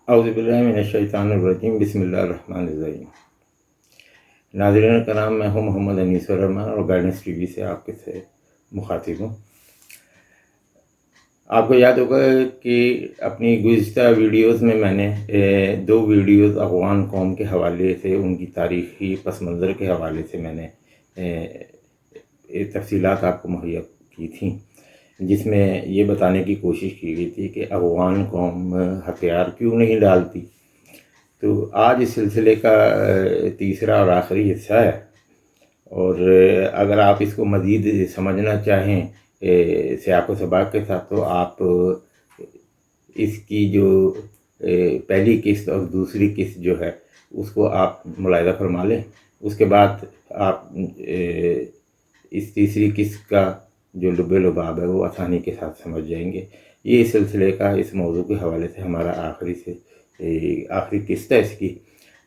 اعوذ باللہ من الشیطان الرجیم، بسم اللہ الرحمن الرحیم۔ ناظرین کرام، میں ہوں محمد انیس الرحمن اور گائیڈنس ٹی وی سے آپ کے سے مخاطب ہوں۔ آپ کو یاد ہوگا کہ اپنی گزشتہ ویڈیوز میں میں نے 2 ویڈیوز افغان قوم کے حوالے سے، ان کی تاریخی پس منظر کے حوالے سے میں نے تفصیلات آپ کو مہیا کی تھیں، جس میں یہ بتانے کی کوشش کی گئی تھی کہ افغان قوم ہتھیار کیوں نہیں ڈالتی۔ تو آج اس سلسلے کا تیسرا اور آخری حصہ ہے، اور اگر آپ اس کو مزید سمجھنا چاہیں سیاق و سباق کے ساتھ، تو آپ اس کی جو پہلی قسط اور دوسری قسط جو ہے اس کو آپ ملاحظہ فرما لیں۔ اس کے بعد آپ اس تیسری قسط کا جو لب لباب ہے وہ آسانی کے ساتھ سمجھ جائیں گے۔ یہ اس سلسلے کا اس موضوع کے حوالے سے ہمارا آخری قسط ہے اس کی،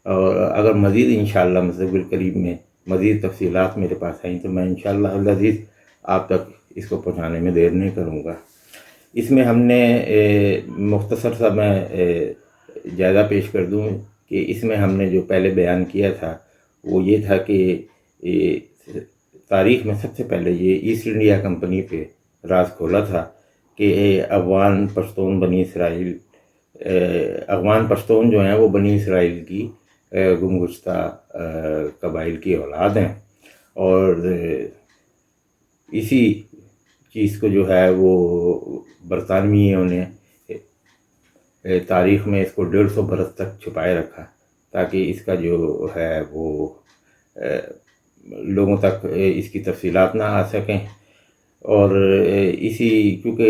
اور اگر مزید انشاءاللہ مستقبل قریب میں مزید تفصیلات میرے پاس آئیں تو میں انشاءاللہ العزیز آپ تک اس کو پہنچانے میں دیر نہیں کروں گا۔ اس میں ہم نے مختصر سا میں جائزہ پیش کر دوں کہ اس میں ہم نے جو پہلے بیان کیا تھا وہ یہ تھا کہ تاریخ میں سب سے پہلے یہ ایسٹ انڈیا کمپنی پہ راز کھولا تھا کہ افغان پشتون جو ہیں وہ بنی اسرائیل کی گمگشتہ قبائل کی اولاد ہیں، اور اسی چیز کو جو ہے وہ برطانویوں نے تاریخ میں اس کو 150 برس تک چھپائے رکھا، تاکہ اس کا جو ہے وہ لوگوں تک اس کی تفصیلات نہ آ سکیں۔ اور کیونکہ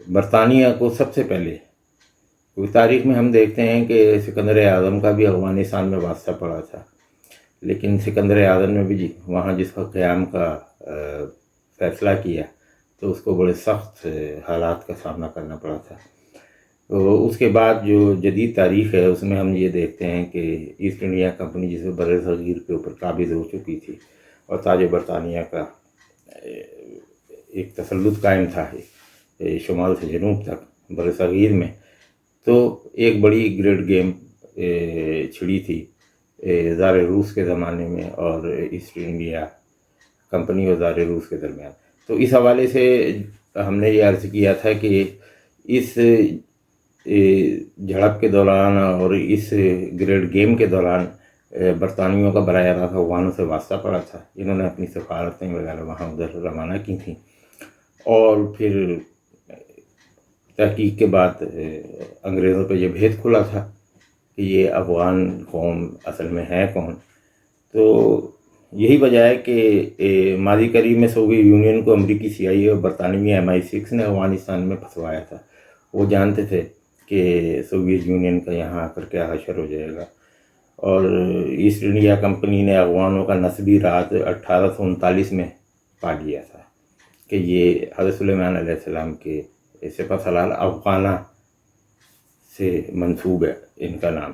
برطانیہ کو سب سے پہلے تاریخ میں ہم دیکھتے ہیں کہ سکندر اعظم کا بھی افغانستان میں واسطہ پڑا تھا، لیکن سکندر اعظم نے بھی وہاں جس کا قیام کا فیصلہ کیا تو اس کو بڑے سخت حالات کا سامنا کرنا پڑا تھا۔ تو اس کے بعد جو جدید تاریخ ہے اس میں ہم یہ دیکھتے ہیں کہ ایسٹ انڈیا کمپنی جسے بر صغیر کے اوپر قابض ہو چکی تھی اور تاج برطانیہ کا ایک تسلط قائم تھا شمال سے جنوب تک بر صغیر میں، تو ایک بڑی گریڈ گیم چھڑی تھی زار روس کے زمانے میں اور ایسٹ انڈیا کمپنی اور زار روس کے درمیان۔ تو اس حوالے سے ہم نے یہ عرض کیا تھا کہ اس جھڑپ کے دوران اور اس گریڈ گیم کے دوران برطانویوں کا براہ راست افغانوں سے واسطہ پڑا تھا، انہوں نے اپنی سفارتیں وغیرہ وہاں ادھر روانہ کی تھیں، اور پھر تحقیق کے بعد انگریزوں پہ یہ بھید کھلا تھا کہ یہ افغان قوم اصل میں ہے کون۔ تو یہی وجہ ہے کہ ماضی قریب میں سوویت یونین کو امریکی CIA اور برطانوی MI6 نے افغانستان میں پھنسوایا تھا۔ وہ جانتے تھے کہ سوویت یونین کا یہاں آ کر کیا حشر ہو جائے گا، اور ایسٹ انڈیا کمپنی نے افغانوں کا نسبی راز 1839 میں پا لیا تھا کہ یہ حضرت سلیمان علیہ السلام کے سپہ سالار افغانہ سے منسوب ہے ان کا نام۔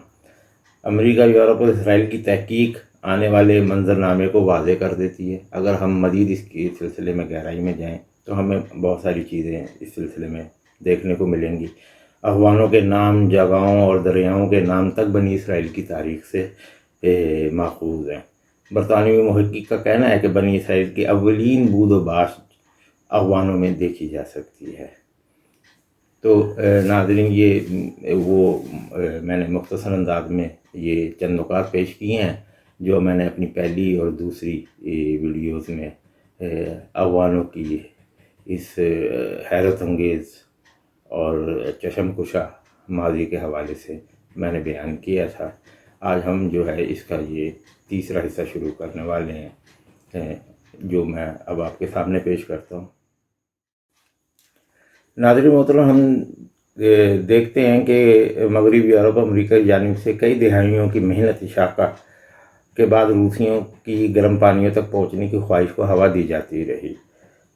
امریکہ، یورپ اور اسرائیل کی تحقیق آنے والے منظرنامے کو واضح کر دیتی ہے۔ اگر ہم مزید اس کے سلسلے میں گہرائی میں جائیں تو ہمیں بہت ساری چیزیں اس سلسلے میں دیکھنے کو ملیں گی۔ افغانوں کے نام، جگہوں اور دریاؤں کے نام تک بنی اسرائیل کی تاریخ سے ماخوذ ہیں۔ برطانوی محقق کا کہنا ہے کہ بنی اسرائیل کی اولین بود و باش افغانوں میں دیکھی جا سکتی ہے۔ تو ناظرین، یہ میں نے مختصر انداز میں یہ چند نکات پیش کیے ہیں جو میں نے اپنی پہلی اور دوسری ویڈیوز میں افغانوں کی اس حیرت انگیز اور چشم کشا ماضی کے حوالے سے میں نے بیان کیا تھا۔ آج ہم جو ہے اس کا یہ تیسرا حصہ شروع کرنے والے ہیں، جو میں اب آپ کے سامنے پیش کرتا ہوں۔ ناظرین محترم، ہم دیکھتے ہیں کہ مغربی یورپ امریکہ کی جانب سے کئی دہائیوں کی محنت شاقہ کے بعد روسیوں کی گرم پانیوں تک پہنچنے کی خواہش کو ہوا دی جاتی رہی،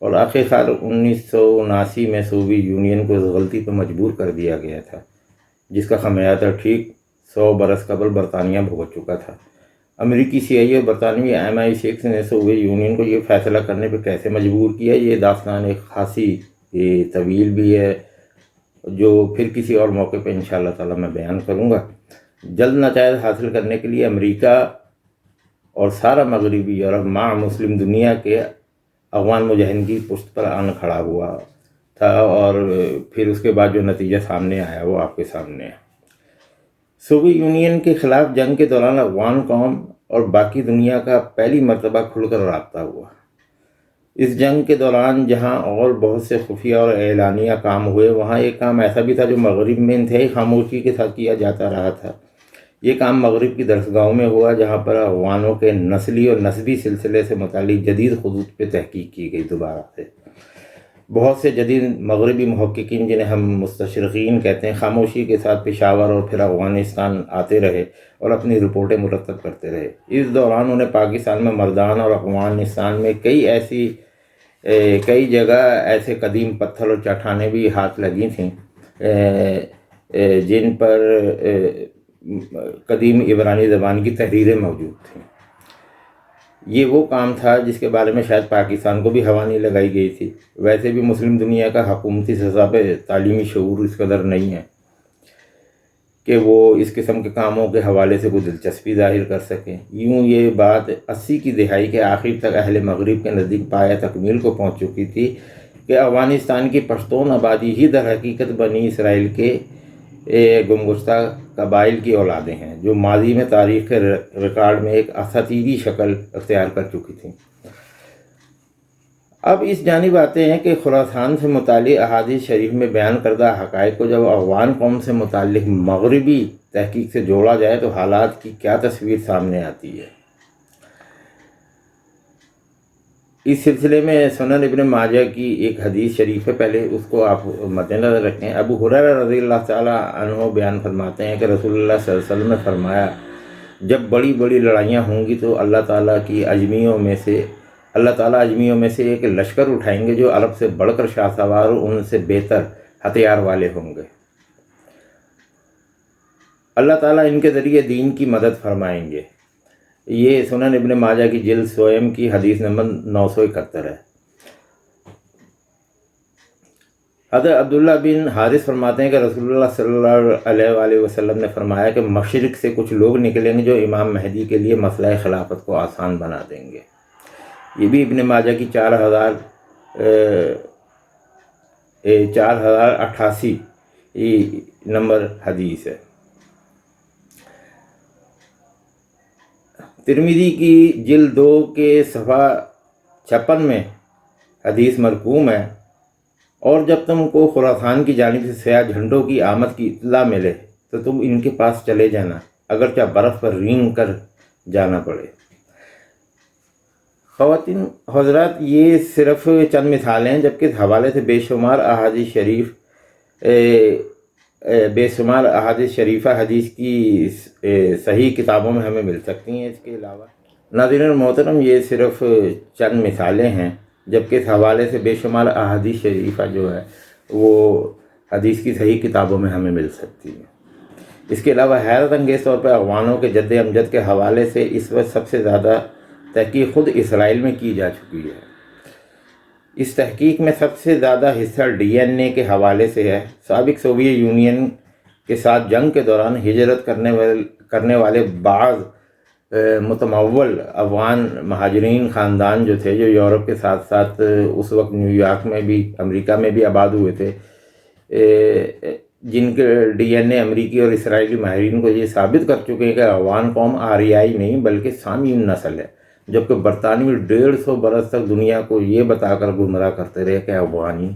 اور آخر کار 1979 میں سوویت یونین کو اس غلطی پر مجبور کر دیا گیا تھا جس کا خمیازہ ٹھیک 100 برس قبل برطانیہ بھگت چکا تھا۔ امریکی CIA اور برطانوی MI6 نے سوویت یونین کو یہ فیصلہ کرنے پہ کیسے مجبور کیا، یہ داستان ایک خاصی طویل بھی ہے، جو پھر کسی اور موقع پہ انشاءاللہ تعالی میں بیان کروں گا۔ جلد نتائج حاصل کرنے کے لیے امریکہ اور سارا مغربی یورپ مع مسلم دنیا کے افغان مجاہدین کی پشت پر آن کھڑا ہوا تھا، اور پھر اس کے بعد جو نتیجہ سامنے آیا وہ آپ کے سامنے ہے۔ سوویت یونین کے خلاف جنگ کے دوران افغان قوم اور باقی دنیا کا پہلی مرتبہ کھل کر رابطہ ہوا۔ اس جنگ کے دوران جہاں اور بہت سے خفیہ اور اعلانیہ کام ہوئے، وہاں ایک کام ایسا بھی تھا جو مغرب میں انتہائی خاموشی کے ساتھ کیا جاتا رہا تھا۔ یہ کام مغرب کی درسگاہوں میں ہوا، جہاں پر افغانوں کے نسلی اور نسبی سلسلے سے متعلق جدید خطوط پہ تحقیق کی گئی دوبارہ سے۔ بہت سے جدید مغربی محققین، جنہیں ہم مستشرقین کہتے ہیں، خاموشی کے ساتھ پشاور اور پھر افغانستان آتے رہے اور اپنی رپورٹیں مرتب کرتے رہے۔ اس دوران انہیں پاکستان میں مردان اور افغانستان میں کئی جگہ ایسے قدیم پتھر اور چٹانیں بھی ہاتھ لگی تھیں جن پر قدیم عبرانی زبان کی تحریریں موجود تھیں۔ یہ وہ کام تھا جس کے بارے میں شاید پاکستان کو بھی ہوا نہیں لگائی گئی تھی۔ ویسے بھی مسلم دنیا کا حکومتی سطح پہ تعلیمی شعور اس قدر نہیں ہے کہ وہ اس قسم کے کاموں کے حوالے سے کوئی دلچسپی ظاہر کر سکیں۔ یوں یہ بات 80 کی دہائی کے آخر تک اہل مغرب کے نزدیک پایہ تکمیل کو پہنچ چکی تھی کہ افغانستان کی پشتون آبادی ہی در حقیقت بنی اسرائیل کے گمگشتہ قبائل کی اولادیں ہیں، جو ماضی میں تاریخ کے ریکارڈ میں ایک اساطیری شکل اختیار کر چکی تھیں۔ اب اس جانب آتے ہیں کہ خراسان سے متعلق احادیث شریف میں بیان کردہ حقائق کو جب افغان قوم سے متعلق مغربی تحقیق سے جوڑا جائے تو حالات کی کیا تصویر سامنے آتی ہے۔ اس سلسلے میں سنن ابن ماجہ کی ایک حدیث شریف ہے، پہلے اس کو آپ مد نظر رکھیں۔ ابو ہریرہ رضی اللہ تعالی عنہ بیان فرماتے ہیں کہ رسول اللہ صلی اللہ علیہ وسلم نے فرمایا، جب بڑی بڑی لڑائیاں ہوں گی تو اللہ تعالیٰ اجمیوں میں سے ایک لشکر اٹھائیں گے جو عرب سے بڑھ کر شاہ سوار اور ان سے بہتر ہتھیار والے ہوں گے۔ اللہ تعالیٰ ان کے ذریعے دین کی مدد فرمائیں گے۔ یہ سنن ابن ماجہ کی جلد سوئم کی حدیث نمبر 971 ہے۔ حضرت عبداللہ بن حارث فرماتے ہیں کہ رسول اللہ صلی اللہ علیہ وآلہ وسلم نے فرمایا کہ مشرق سے کچھ لوگ نکلیں گے جو امام مہدی کے لیے مسئلہ خلافت کو آسان بنا دیں گے۔ یہ بھی ابن ماجہ کی 4088 نمبر حدیث ہے۔ ترمذی کی جلد 2 کے صفحہ 56 میں حدیث مرقوم ہے، اور جب تم کو خراسان کی جانب سے سیاہ جھنڈوں کی آمد کی اطلاع ملے تو تم ان کے پاس چلے جانا، اگرچہ برف پر رینگ کر جانا پڑے۔ خواتین حضرات، یہ صرف چند مثالیں ہیں، جبکہ اس حوالے سے بے شمار احادیث شریفہ حدیث کی صحیح کتابوں میں ہمیں مل سکتی ہیں۔ اس کے علاوہ ناظرین محترم، یہ صرف چند مثالیں ہیں، جبکہ اس حوالے سے بے شمار احادیث شریفہ جو ہے وہ حدیث کی صحیح کتابوں میں ہمیں مل سکتی ہے۔ اس کے علاوہ حیرت انگیز طور پر افغانوں کے جد امجد کے حوالے سے اس وقت سب سے زیادہ تحقیق خود اسرائیل میں کی جا چکی ہے۔ اس تحقیق میں سب سے زیادہ حصہ DNA کے حوالے سے ہے۔ سابق سوویت یونین کے ساتھ جنگ کے دوران ہجرت کرنے والے بعض متمول افغان مہاجرین خاندان جو تھے، جو یورپ کے ساتھ ساتھ اس وقت نیو یارک میں بھی، امریکہ میں بھی آباد ہوئے تھے، جن کے DNA امریکی اور اسرائیلی ماہرین کو یہ ثابت کر چکے ہیں کہ افغان قوم آریائی نہیں بلکہ سامین نسل ہے، جبکہ برطانوی 150 برس تک دنیا کو یہ بتا کر گمراہ کرتے رہے کہ افغانی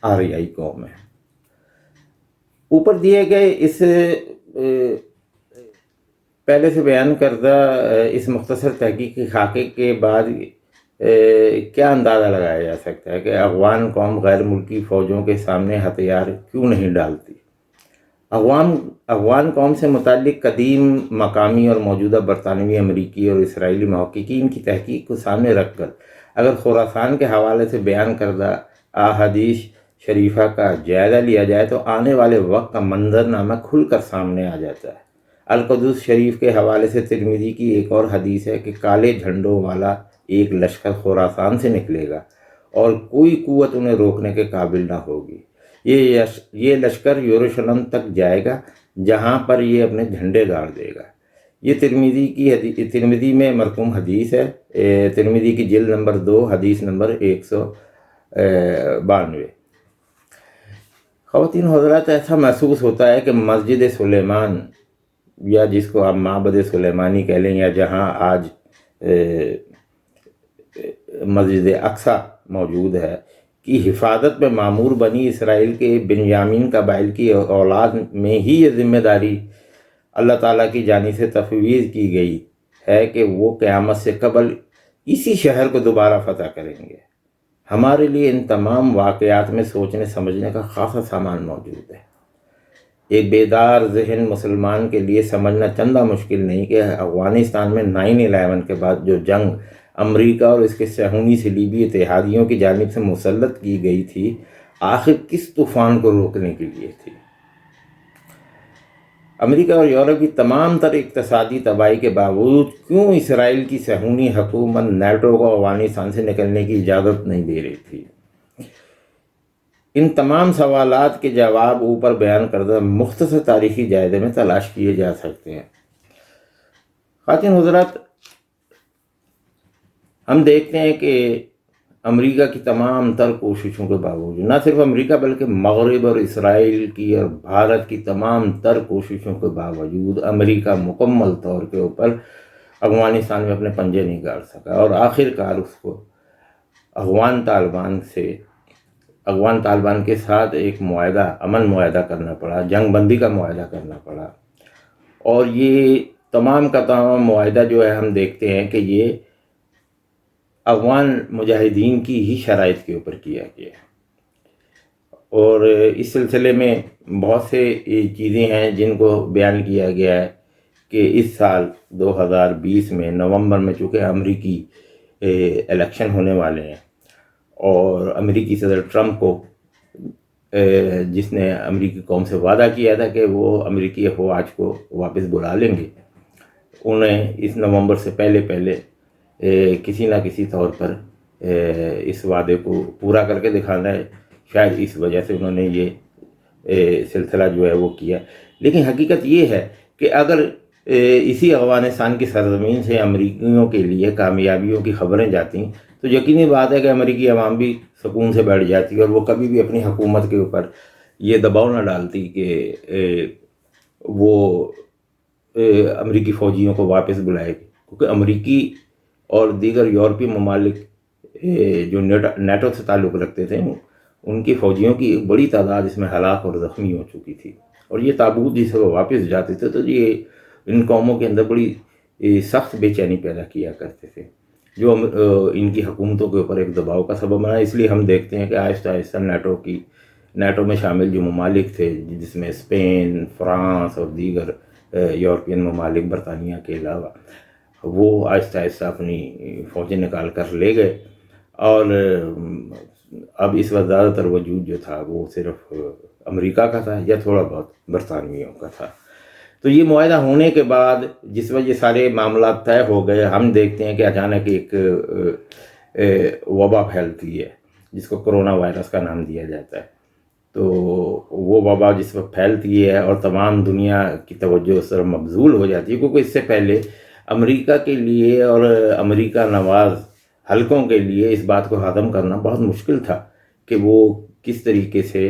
آریائی قوم ہے۔ اوپر دیے گئے اس پہلے سے بیان کردہ اس مختصر تحقیقی خاکے کے بعد کیا اندازہ لگایا جا سکتا ہے کہ افغان قوم غیر ملکی فوجوں کے سامنے ہتھیار کیوں نہیں ڈالتی؟ افغان قوم سے متعلق قدیم مقامی اور موجودہ برطانوی، امریکی اور اسرائیلی محققین کی تحقیق کو سامنے رکھ کر اگر خراسان کے حوالے سے بیان کردہ احادیث شریفہ کا جائزہ لیا جائے تو آنے والے وقت کا منظرنامہ کھل کر سامنے آ جاتا ہے۔ القدس شریف کے حوالے سے ترمذی کی ایک اور حدیث ہے کہ کالے جھنڈوں والا ایک لشکر خراسان سے نکلے گا اور کوئی قوت انہیں روکنے کے قابل نہ ہوگی۔ یہ لشکر یروشلم تک جائے گا جہاں پر یہ اپنے جھنڈے گاڑ دے گا۔ یہ ترمذی میں مرقوم حدیث ہے، ترمذی کی جلد نمبر 2 حدیث نمبر 192۔ خواتین حضرات، ایسا محسوس ہوتا ہے کہ مسجد سلیمان، یا جس کو آپ معبد سلیمانی کہہ لیں، یا جہاں آج مسجد اقصی موجود ہے، کی حفاظت میں مامور بنی اسرائیل کے بنیامین قبائل کی اولاد میں ہی یہ ذمہ داری اللہ تعالیٰ کی جانب سے تفویض کی گئی ہے کہ وہ قیامت سے قبل اسی شہر کو دوبارہ فتح کریں گے۔ ہمارے لیے ان تمام واقعات میں سوچنے سمجھنے کا خاصا سامان موجود ہے۔ ایک بیدار ذہن مسلمان کے لیے سمجھنا چندہ مشکل نہیں کہ افغانستان میں 9/11 کے بعد جو جنگ امریکہ اور اس کے صہیونی صلیبی اتحادیوں کی جانب سے مسلط کی گئی تھی، آخر کس طوفان کو روکنے کے لیے تھی؟ امریکہ اور یورپ کی تمام تر اقتصادی تباہی کے باوجود کیوں اسرائیل کی صہیونی حکومت نیٹو کو افغانستان سے نکلنے کی اجازت نہیں دے رہی تھی؟ ان تمام سوالات کے جواب اوپر بیان کردہ مختصر تاریخی جائزے میں تلاش کیے جا سکتے ہیں۔ خواتین حضرات، ہم دیکھتے ہیں کہ امریکہ کی تمام تر کوششوں کے باوجود، نہ صرف امریکہ بلکہ مغرب اور اسرائیل کی اور بھارت کی تمام تر کوششوں کے باوجود، امریکہ مکمل طور کے اوپر افغانستان میں اپنے پنجے نہیں گاڑ سکا، اور آخر کار اس کو افغان طالبان کے ساتھ ایک امن معاہدہ کرنا پڑا، جنگ بندی کا معاہدہ کرنا پڑا۔ اور یہ تمام کا تمام معاہدہ جو ہے، ہم دیکھتے ہیں کہ یہ افغان مجاہدین کی ہی شرائط کے اوپر کیا گیا ہے۔ اور اس سلسلے میں بہت سے چیزیں ہیں جن کو بیان کیا گیا ہے کہ اس سال 2020 میں نومبر میں چونکہ امریکی الیکشن ہونے والے ہیں، اور امریکی صدر ٹرمپ کو جس نے امریکی قوم سے وعدہ کیا تھا کہ وہ امریکی افواج کو واپس بلا لیں گے، انہیں اس نومبر سے پہلے کسی نہ کسی طور پر اس وعدے کو پورا کر کے دکھانا ہے۔ شاید اس وجہ سے انہوں نے یہ سلسلہ جو ہے وہ کیا۔ لیکن حقیقت یہ ہے کہ اگر اسی افغانستان کی سرزمین سے امریکیوں کے لیے کامیابیوں کی خبریں جاتی تو یقینی بات ہے کہ امریکی عوام بھی سکون سے بیٹھ جاتی، اور وہ کبھی بھی اپنی حکومت کے اوپر یہ دباؤ نہ ڈالتی کہ وہ امریکی فوجیوں کو واپس بلائے گی، کیونکہ امریکی اور دیگر یورپی ممالک جو نیٹو سے تعلق رکھتے تھے، ان کی فوجیوں کی ایک بڑی تعداد اس میں ہلاک اور زخمی ہو چکی تھی، اور یہ تابوت جس سے وہ واپس جاتے تھے تو یہ ان قوموں کے اندر بڑی سخت بے چینی پیدا کیا کرتے تھے، جو ان کی حکومتوں کے اوپر ایک دباؤ کا سبب بنا۔ اس لیے ہم دیکھتے ہیں کہ آہستہ آہستہ نیٹو میں شامل جو ممالک تھے، جس میں اسپین، فرانس اور دیگر یورپین ممالک برطانیہ کے علاوہ، وہ آہستہ آہستہ اپنی فوجیں نکال کر لے گئے، اور اب اس وقت زیادہ تر وجود جو تھا وہ صرف امریکہ کا تھا یا تھوڑا بہت برطانویوں کا تھا۔ تو یہ معاہدہ ہونے کے بعد جس وقت یہ سارے معاملات طے ہو گئے، ہم دیکھتے ہیں کہ اچانک ایک وبا پھیلتی ہے جس کو کرونا وائرس کا نام دیا جاتا ہے۔ تو وہ وبا جس وقت پھیلتی ہے اور تمام دنیا کی توجہ اس طرف مبذول ہو جاتی ہے، کیونکہ اس سے پہلے امریکہ کے لیے اور امریکہ نواز حلقوں کے لیے اس بات کو ہضم کرنا بہت مشکل تھا کہ وہ کس طریقے سے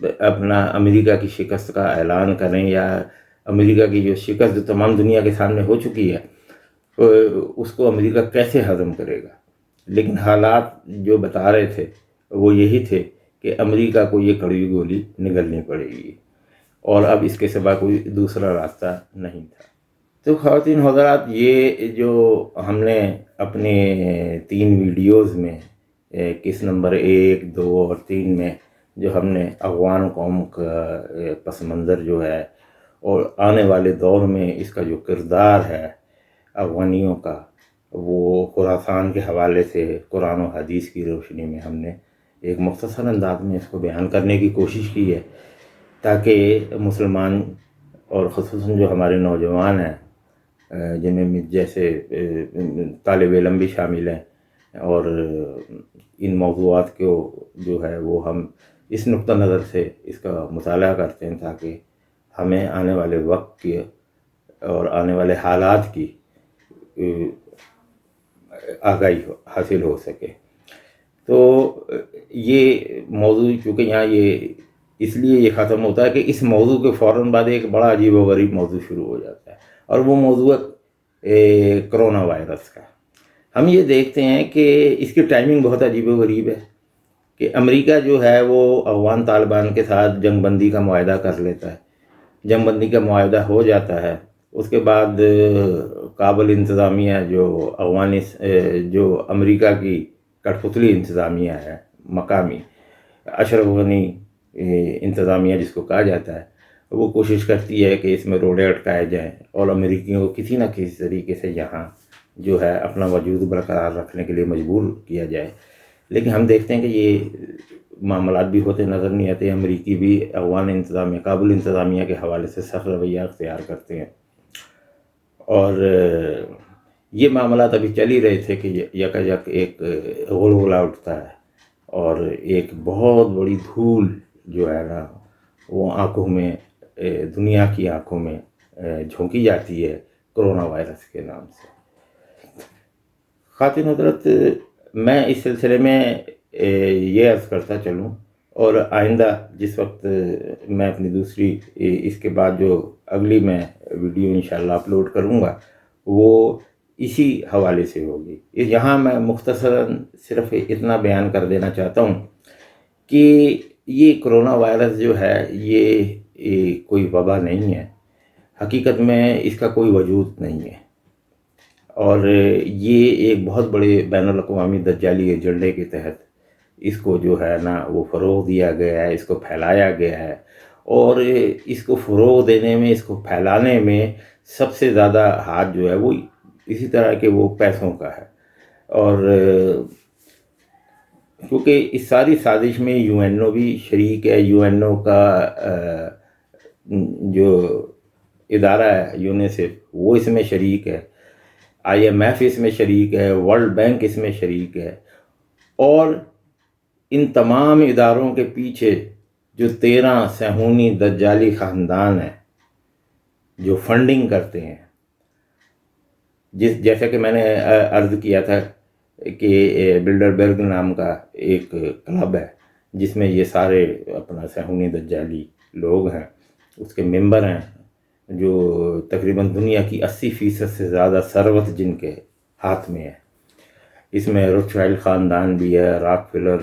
اپنا امریکہ کی شکست کا اعلان کریں، یا امریکہ کی جو شکست جو تمام دنیا کے سامنے ہو چکی ہے اس کو امریکہ کیسے ہضم کرے گا۔ لیکن حالات جو بتا رہے تھے وہ یہی تھے کہ امریکہ کو یہ کڑوی گولی نگلنی پڑے گی، اور اب اس کے سوا کوئی دوسرا راستہ نہیں تھا۔ تو خواتین حضرات، یہ جو ہم نے اپنے 3 ویڈیوز میں کس نمبر 1، 2 اور 3 میں جو ہم نے افغان قوم کا پس منظر جو ہے اور آنے والے دور میں اس کا جو کردار ہے افغانیوں کا، وہ خراسان کے حوالے سے قرآن و حدیث کی روشنی میں ہم نے ایک مختصر انداز میں اس کو بیان کرنے کی کوشش کی ہے، تاکہ مسلمان اور خصوصاً جو ہمارے نوجوان ہیں، جن میں جیسے طالب علم بھی شامل ہیں، اور ان موضوعات کو جو ہے وہ ہم اس نقطہ نظر سے اس کا مطالعہ کرتے ہیں تاکہ ہمیں آنے والے وقت کی اور آنے والے حالات کی آگاہی حاصل ہو سکے۔ تو یہ موضوع چونکہ یہاں یہ اس لیے یہ ختم ہوتا ہے کہ اس موضوع کے فوراً بعد ایک بڑا عجیب و غریب موضوع شروع ہو جاتا ہے، اور وہ موضوع ہے کرونا وائرس کا۔ ہم یہ دیکھتے ہیں کہ اس کی ٹائمنگ بہت عجیب و غریب ہے کہ امریکہ جو ہے وہ افغان طالبان کے ساتھ جنگ بندی کا معاہدہ کر لیتا ہے، جنگ بندی کا معاہدہ ہو جاتا ہے، اس کے بعد کابل انتظامیہ جو امریکہ کی کٹھ پتلی انتظامیہ ہے مقامی، اشرف غنی انتظامیہ جس کو کہا جاتا ہے، وہ کوشش کرتی ہے کہ اس میں روڑے اٹکائے جائیں اور امریکیوں کو کسی نہ کسی طریقے سے یہاں جو ہے اپنا وجود برقرار رکھنے کے لیے مجبور کیا جائے۔ لیکن ہم دیکھتے ہیں کہ یہ معاملات بھی ہوتے نظر نہیں آتے۔ امریکی بھی افغان انتظامیہ، کابل انتظامیہ کے حوالے سے سخت رویہ اختیار کرتے ہیں، اور یہ معاملات ابھی چل ہی رہے تھے کہ یکا ایک غلغلہ اٹھتا ہے اور ایک بہت بڑی دھول جو ہے نا وہ آنکھوں میں، دنیا کی آنکھوں میں جھونکی جاتی ہے کرونا وائرس کے نام سے۔ خواتین حضرت، میں اس سلسلے میں یہ عرض کرتا چلوں، اور آئندہ جس وقت میں اپنی دوسری اس کے بعد جو اگلی میں ویڈیو انشاءاللہ اپلوڈ کروں گا وہ اسی حوالے سے ہوگی۔ یہاں میں مختصراً صرف اتنا بیان کر دینا چاہتا ہوں کہ یہ کرونا وائرس جو ہے یہ کوئی وبا نہیں ہے، حقیقت میں اس کا کوئی وجود نہیں ہے، اور یہ ایک بہت بڑے بین الاقوامی دجالی ایجنڈے کے تحت اس کو جو ہے نا وہ فروغ دیا گیا ہے، اس کو پھیلایا گیا ہے، اور اس کو فروغ دینے میں، اس کو پھیلانے میں سب سے زیادہ ہاتھ جو ہے وہ اسی طرح کے وہ پیسوں کا ہے۔ اور کیونکہ اس ساری سازش میں یو این او بھی شریک ہے، یو این او کا جو ادارہ ہے یونیسیف وہ اس میں شریک ہے، آئی ایم ایف اس میں شریک ہے، ورلڈ بینک اس میں شریک ہے، اور ان تمام اداروں کے پیچھے جو 13 صہیونی دجالی خاندان ہیں جو فنڈنگ کرتے ہیں، جیسا کہ میں نے عرض کیا تھا کہ بلڈربرگ نام کا ایک کلب ہے جس میں یہ سارے اپنا صہیونی دجالی لوگ ہیں، اس کے ممبر ہیں، جو تقریباً دنیا کی 80% سے زیادہ ثروت جن کے ہاتھ میں ہے۔ اس میں روتشائلڈ خاندان بھی ہے، راک فیلر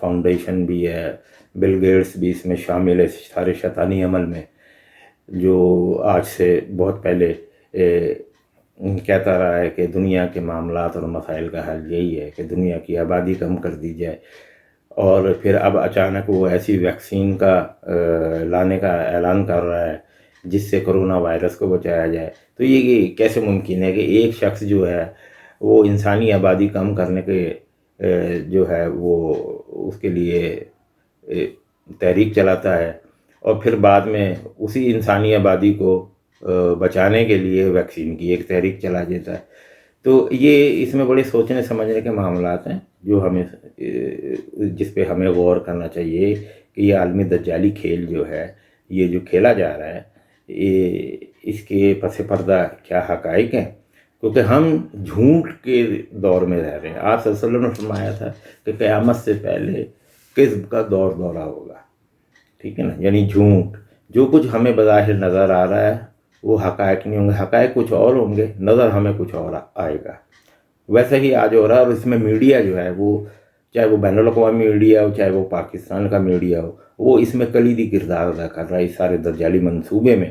فاؤنڈیشن بھی ہے، بل گیٹس بھی اس میں شامل ہے، سارے شیطانی عمل میں، جو آج سے بہت پہلے کہتا رہا ہے کہ دنیا کے معاملات اور مسائل کا حل یہی ہے کہ دنیا کی آبادی کم کر دی جائے، اور پھر اب اچانک وہ ایسی ویکسین کا لانے کا اعلان کر رہا ہے جس سے کرونا وائرس کو بچایا جائے۔ تو یہ کیسے ممکن ہے کہ ایک شخص جو ہے وہ انسانی آبادی کم کرنے کے جو ہے وہ اس کے لیے تحریک چلاتا ہے، اور پھر بعد میں اسی انسانی آبادی کو بچانے کے لیے ویکسین کی ایک تحریک چلا دیتا ہے۔ تو یہ اس میں بڑے سوچنے سمجھنے کے معاملات ہیں جو ہمیں جس پہ ہمیں غور کرنا چاہیے کہ یہ عالمی دجالی کھیل جو ہے یہ جو کھیلا جا رہا ہے اس کے پس پردہ کیا حقائق ہیں، کیونکہ ہم جھوٹ کے دور میں رہ رہے ہیں۔ آپ صلی اللہ علیہ وسلم نے فرمایا تھا کہ قیامت سے پہلے کذب کا دورہ ہوگا، ٹھیک ہے نا، یعنی جھوٹ، جو کچھ ہمیں بظاہر نظر آ رہا ہے وہ حقائق نہیں ہوں گے، حقائق کچھ اور ہوں گے، نظر ہمیں کچھ اور آئے گا۔ ویسے ہی آج ہو رہا ہے، اور اس میں میڈیا جو ہے وہ چاہے وہ بین الاقوامی میڈیا ہو چاہے وہ پاکستان کا میڈیا ہو، وہ اس میں کلیدی کردار ادا کر رہا ہے اس سارے دجالی منصوبے میں۔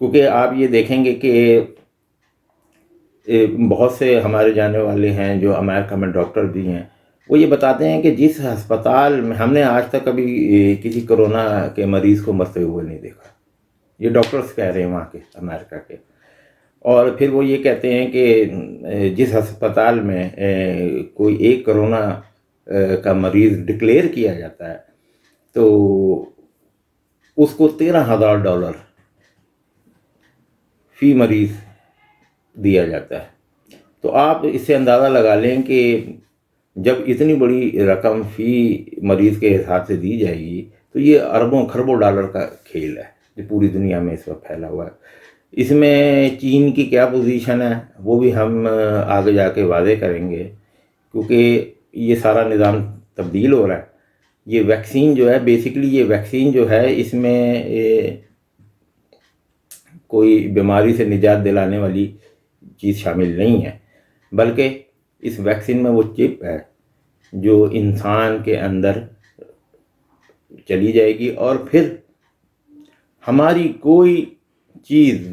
کیونکہ آپ یہ دیکھیں گے کہ بہت سے ہمارے جانے والے ہیں جو امریکہ میں ڈاکٹر بھی ہیں، وہ یہ بتاتے ہیں کہ جس ہسپتال میں ہم نے آج تک کبھی کسی کرونا کے مریض کو مرتے ہوئے نہیں دیکھا، یہ ڈاکٹرز کہہ رہے ہیں وہاں کے، امریکہ کے۔ اور پھر وہ یہ کہتے ہیں کہ جس ہسپتال میں کوئی ایک کرونا کا مریض ڈکلیئر کیا جاتا ہے تو اس کو $13,000 فی مریض دیا جاتا ہے۔ تو آپ اس سے اندازہ لگا لیں کہ جب اتنی بڑی رقم فی مریض کے حساب سے دی جائے گی تو یہ اربوں خربوں ڈالر کا کھیل ہے جو پوری دنیا میں اس وقت پھیلا ہوا ہے. اس میں چین کی کیا پوزیشن ہے وہ بھی ہم آگے جا کے واضح کریں گے، کیونکہ یہ سارا نظام تبدیل ہو رہا ہے. یہ ویکسین جو ہے بیسیکلی یہ ویکسین جو ہے اس میں کوئی بیماری سے نجات دلانے والی چیز شامل نہیں ہے، بلکہ اس ویکسین میں وہ چپ ہے جو انسان کے اندر چلی جائے گی، اور پھر ہماری کوئی چیز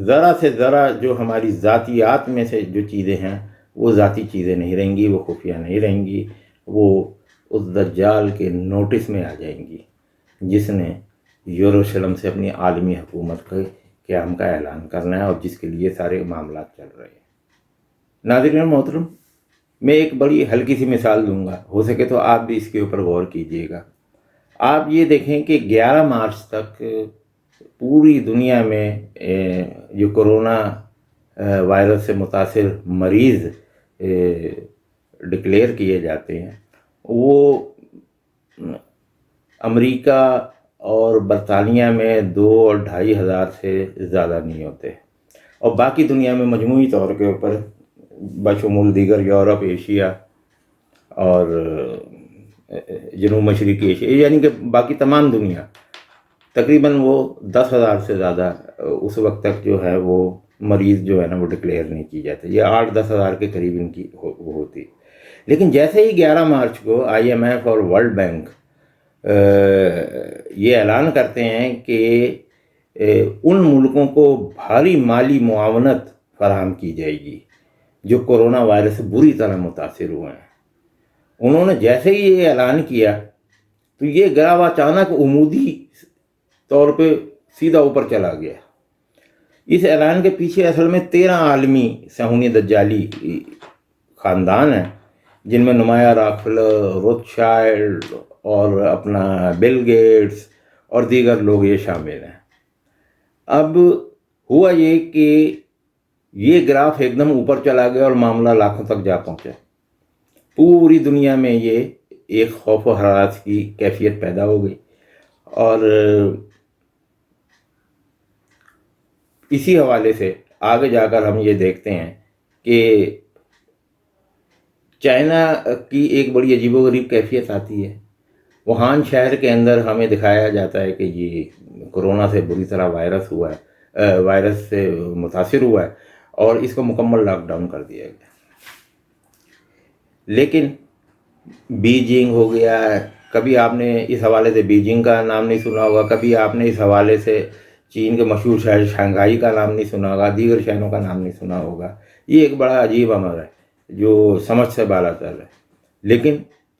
ذرا سے ذرا جو ہماری ذاتیات میں سے جو چیزیں ہیں وہ ذاتی چیزیں نہیں رہیں گی، وہ خفیہ نہیں رہیں گی، وہ اس دجال کے نوٹس میں آ جائیں گی جس نے یروشلم سے اپنی عالمی حکومت کے قیام کا اعلان کرنا ہے اور جس کے لیے سارے معاملات چل رہے ہیں. ناظرین محترم، میں ایک بڑی ہلکی سی مثال دوں گا، ہو سکے تو آپ بھی اس کے اوپر غور کیجئے گا. آپ یہ دیکھیں کہ 11 مارچ تک پوری دنیا میں جو کرونا وائرس سے متاثر مریض ڈکلیئر کیے جاتے ہیں وہ امریکہ اور برطانیہ میں 2 اور 2.5 ہزار سے زیادہ نہیں ہوتے، اور باقی دنیا میں مجموعی طور کے اوپر بشمول دیگر یورپ، ایشیا اور جنوب مشرقی ایشیا، یعنی کہ باقی تمام دنیا تقریباً وہ 10,000 سے زیادہ اس وقت تک جو ہے وہ مریض جو ہے نا وہ ڈکلیئر نہیں کی جاتے. یہ 8-10 ہزار کے قریب ان کی وہ ہوتی. لیکن جیسے ہی 11 مارچ کو IMF اور ورلڈ بینک یہ اعلان کرتے ہیں کہ ان ملکوں کو بھاری مالی معاونت فراہم کی جائے گی جو کرونا وائرس سے بری طرح متاثر ہوئے ہیں، انہوں نے جیسے ہی یہ اعلان کیا تو یہ گراف اچانک عمودی طور پہ سیدھا اوپر چلا گیا. اس اعلان کے پیچھے اصل میں 13 عالمی صہیونی دجالی خاندان ہیں، جن میں نمایاں راکفیلر، روتشائلڈ اور اپنا بل گیٹس اور دیگر لوگ یہ شامل ہیں. اب ہوا یہ کہ یہ گراف ایک دم اوپر چلا گیا اور معاملہ لاکھوں تک جا پہنچا. پوری دنیا میں یہ ایک خوف و ہراس کی کیفیت پیدا ہو گئی، اور اسی حوالے سے آگے جا کر ہم یہ دیکھتے ہیں کہ چائنا کی ایک بڑی عجیب و غریب کیفیت آتی ہے. ووہان شہر کے اندر ہمیں دکھایا جاتا ہے کہ یہ کرونا سے بری طرح وائرس سے متاثر ہوا ہے اور اس کو مکمل لاک ڈاؤن کر دیا گیا. لیکن بیجنگ ہو گیا، کبھی آپ نے اس حوالے سے بیجنگ کا نام نہیں سنا ہوگا، کبھی آپ نے اس حوالے سے چین کے مشہور شہر شنگھائی کا نام نہیں سنا ہوگا، دیگر شہروں کا نام نہیں سنا ہوگا. یہ ایک بڑا عجیب امر ہے جو سمجھ سے بالا تر ہے، لیکن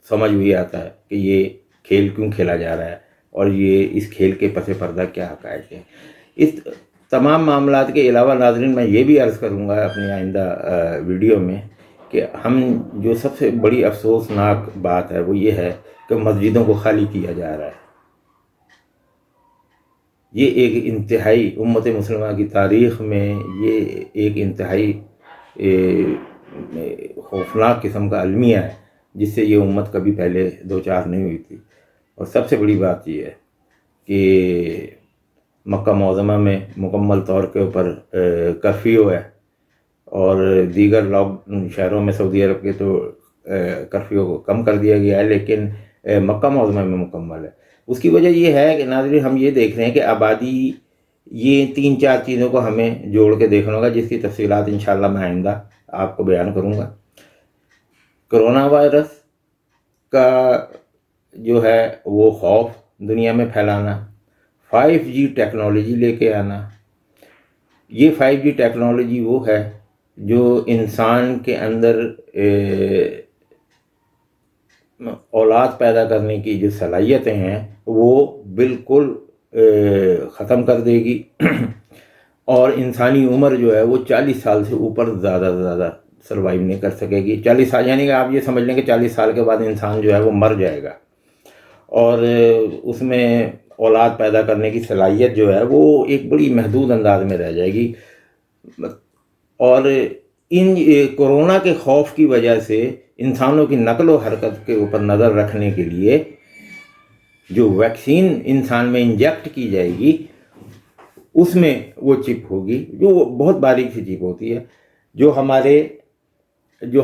سمجھ بھی آتا ہے کہ یہ کھیل کیوں کھیلا جا رہا ہے اور یہ اس کھیل کے پس پردہ کیا حقائق ہیں. اس تمام معاملات کے علاوہ ناظرین میں یہ بھی عرض کروں گا اپنی آئندہ ویڈیو میں کہ ہم جو سب سے بڑی افسوسناک بات ہے وہ یہ ہے کہ مسجدوں کو خالی کیا جا رہا ہے. یہ ایک انتہائی امت مسلمہ کی تاریخ میں یہ ایک انتہائی خوفناک قسم کا المیہ ہے جس سے یہ امت کبھی پہلے دو چار نہیں ہوئی تھی. اور سب سے بڑی بات یہ ہے کہ مکہ معظمہ میں مکمل طور کے اوپر کرفیو ہے، اور دیگر شہروں میں سعودی عرب کے تو کرفیو کو کم کر دیا گیا ہے، لیکن مکہ معظمہ میں مکمل ہے. اس کی وجہ یہ ہے کہ ناظرین ہم یہ دیکھ رہے ہیں کہ آبادی، یہ 3-4 چیزوں کو ہمیں جوڑ کے دیکھنا ہوگا جس کی تفصیلات انشاءاللہ میں آئندہ آپ کو بیان کروں گا. کرونا وائرس کا جو ہے وہ خوف دنیا میں پھیلانا، 5G ٹیکنالوجی لے کے آنا. یہ 5G ٹیکنالوجی وہ ہے جو انسان کے اندر اولاد پیدا کرنے کی جو صلاحیتیں ہیں وہ بالکل ختم کر دے گی، اور انسانی عمر جو ہے وہ 40 سال سے اوپر زیادہ سے زیادہ سروائیو نہیں کر سکے گی. 40 سال یعنی کہ آپ یہ سمجھ لیں کہ 40 سال کے بعد انسان جو ہے وہ مر جائے گا، اور اس میں اولاد پیدا کرنے کی صلاحیت جو ہے وہ ایک بڑی محدود انداز میں رہ جائے گی. اور ان کورونا کے خوف کی وجہ سے انسانوں کی نقل و حرکت کے اوپر نظر رکھنے کے لیے جو ویکسین انسان میں انجیکٹ کی جائے گی اس میں وہ چپ ہوگی، جو بہت باریک سی چپ ہوتی ہے، جو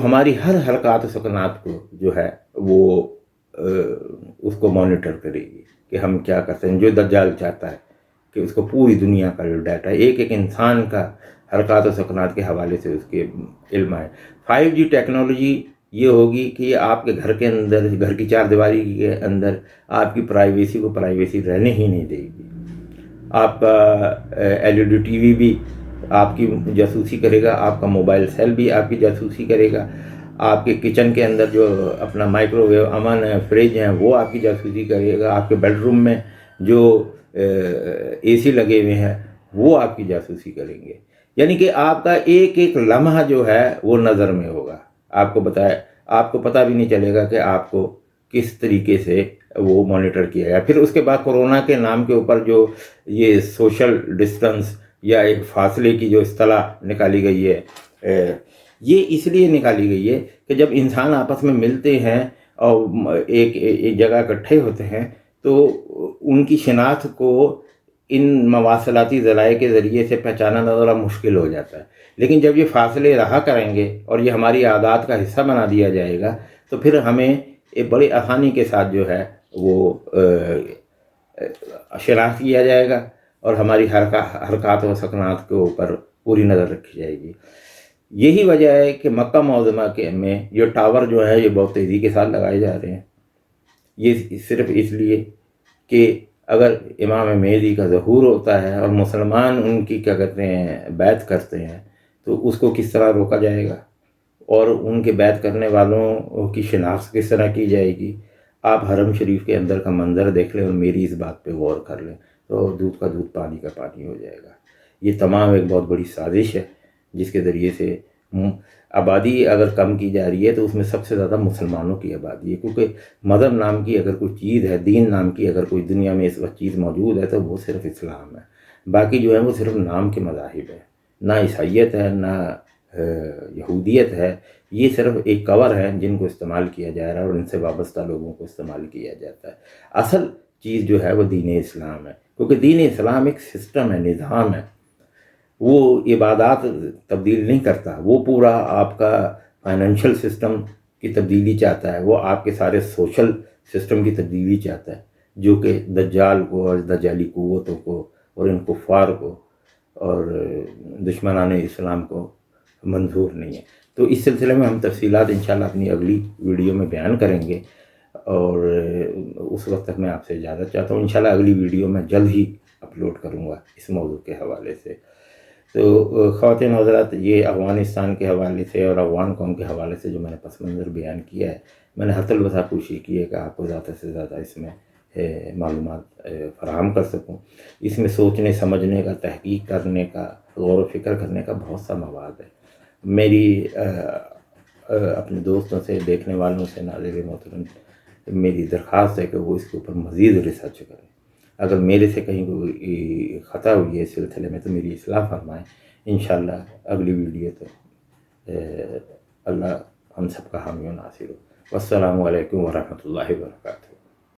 ہماری ہر حرکات و سکنات کو جو ہے وہ اس کو مانیٹر کرے گی کہ ہم کیا کرتے ہیں. جو دجال چاہتا ہے کہ اس کو پوری دنیا کا جو ڈیٹا ایک ایک انسان کا حرکات و سکنات کے حوالے سے اس کے علم ہے. 5G ٹیکنالوجی یہ ہوگی کہ یہ آپ کے گھر کے اندر، گھر کی چار دیواری کے اندر آپ کی پرائیویسی کو پرائیویسی رہنے ہی نہیں دے گی. آپ کا LED TV بھی آپ کی جاسوسی کرے گا، آپ کا موبائل سیل بھی آپ کی جاسوسی کرے گا، آپ کے کچن کے اندر جو اپنا مائکرو ویو امن ہے، فریج ہیں، وہ آپ کی جاسوسی کرے گا، آپ کے بیڈ روم میں جو AC لگے ہوئے ہیں وہ آپ کی جاسوسی کریں گے. یعنی کہ آپ کا ایک ایک لمحہ جو ہے وہ نظر میں ہوگا. آپ کو پتہ بھی نہیں چلے گا کہ آپ کو کس طریقے سے وہ مانیٹر کیا گیا. پھر اس کے بعد کورونا کے نام کے اوپر جو یہ سوشل ڈسٹنس یا ایک فاصلے کی جو اصطلاح نکالی گئی ہے، یہ اس لیے نکالی گئی ہے کہ جب انسان آپس میں ملتے ہیں اور ایک جگہ اکٹھے ہوتے ہیں تو ان کی شناخت کو ان مواصلاتی ذرائع کے ذریعے سے پہچانا ذرا مشکل ہو جاتا ہے. لیکن جب یہ فاصلے رہا کریں گے اور یہ ہماری عادات کا حصہ بنا دیا جائے گا تو پھر ہمیں ایک بڑی آسانی کے ساتھ جو ہے وہ شناخت کیا جائے گا اور ہماری حرکات و سکنات کے اوپر پوری نظر رکھی جائے گی. یہی وجہ ہے کہ مکہ معظمہ میں یہ ٹاور جو ہے یہ بہت تیزی کے ساتھ لگائے جا رہے ہیں. یہ صرف اس لیے کہ اگر امام مہدی کا ظہور ہوتا ہے اور مسلمان ان کی کیا کہتے ہیں بیعت کرتے ہیں تو اس کو کس طرح روکا جائے گا اور ان کے بیعت کرنے والوں کی شناخت کس طرح کی جائے گی. آپ حرم شریف کے اندر کا منظر دیکھ لیں اور میری اس بات پہ غور کر لیں تو دودھ کا دودھ پانی کا پانی ہو جائے گا. یہ تمام ایک بہت بڑی سازش ہے جس کے ذریعے سے آبادی اگر کم کی جا رہی ہے تو اس میں سب سے زیادہ مسلمانوں کی آبادی ہے، کیونکہ مذہب نام کی اگر کوئی چیز ہے، دین نام کی اگر کوئی دنیا میں اس وقت چیز موجود ہے تو وہ صرف اسلام ہے. باقی جو ہے وہ صرف نام کے مذاہب ہے، نہ عیسائیت ہے نہ یہودیت ہے. یہ صرف ایک کور ہے جن کو استعمال کیا جا رہا ہے اور ان سے وابستہ لوگوں کو استعمال کیا جاتا ہے. اصل چیز جو ہے وہ دین اسلام ہے، کیونکہ دین اسلام ایک سسٹم ہے، نظام ہے. وہ عبادات تبدیل نہیں کرتا، وہ پورا آپ کا فائنینشیل سسٹم کی تبدیلی چاہتا ہے، وہ آپ کے سارے سوشل سسٹم کی تبدیلی چاہتا ہے جو کہ دجال کو اور دجالی قوتوں کو اور ان کفار کو اور دشمنان اسلام کو منظور نہیں ہے. تو اس سلسلے میں ہم تفصیلات انشاءاللہ اپنی اگلی ویڈیو میں بیان کریں گے اور اس وقت تک میں آپ سے اجازت چاہتا ہوں. انشاءاللہ اگلی ویڈیو میں جلد ہی اپلوڈ کروں گا اس موضوع کے حوالے سے. تو خواتین حضرات، یہ افغانستان کے حوالے سے اور افغان قوم کے حوالے سے جو میں نے پس منظر بیان کیا ہے، میں نے حتی الوسع کوشش کی ہے کہ آپ کو زیادہ سے زیادہ اس میں معلومات فراہم کر سکوں. اس میں سوچنے سمجھنے کا، تحقیق کرنے کا، غور و فکر کرنے کا بہت سا مواد ہے. میری اپنے دوستوں سے، دیکھنے والوں سے، ناظرین محترم، میری درخواست ہے کہ وہ اس کے اوپر مزید ریسرچ کریں. اگر میرے سے کہیں کوئی خطا ہوئی ہے اس سلسلے میں تو میری اصلاح فرمائیں. انشاءاللہ اگلی ویڈیو تو اللہ ہم سب کا حامی و ناصر ہو. والسلام علیکم ورحمۃ اللہ وبرکاتہ.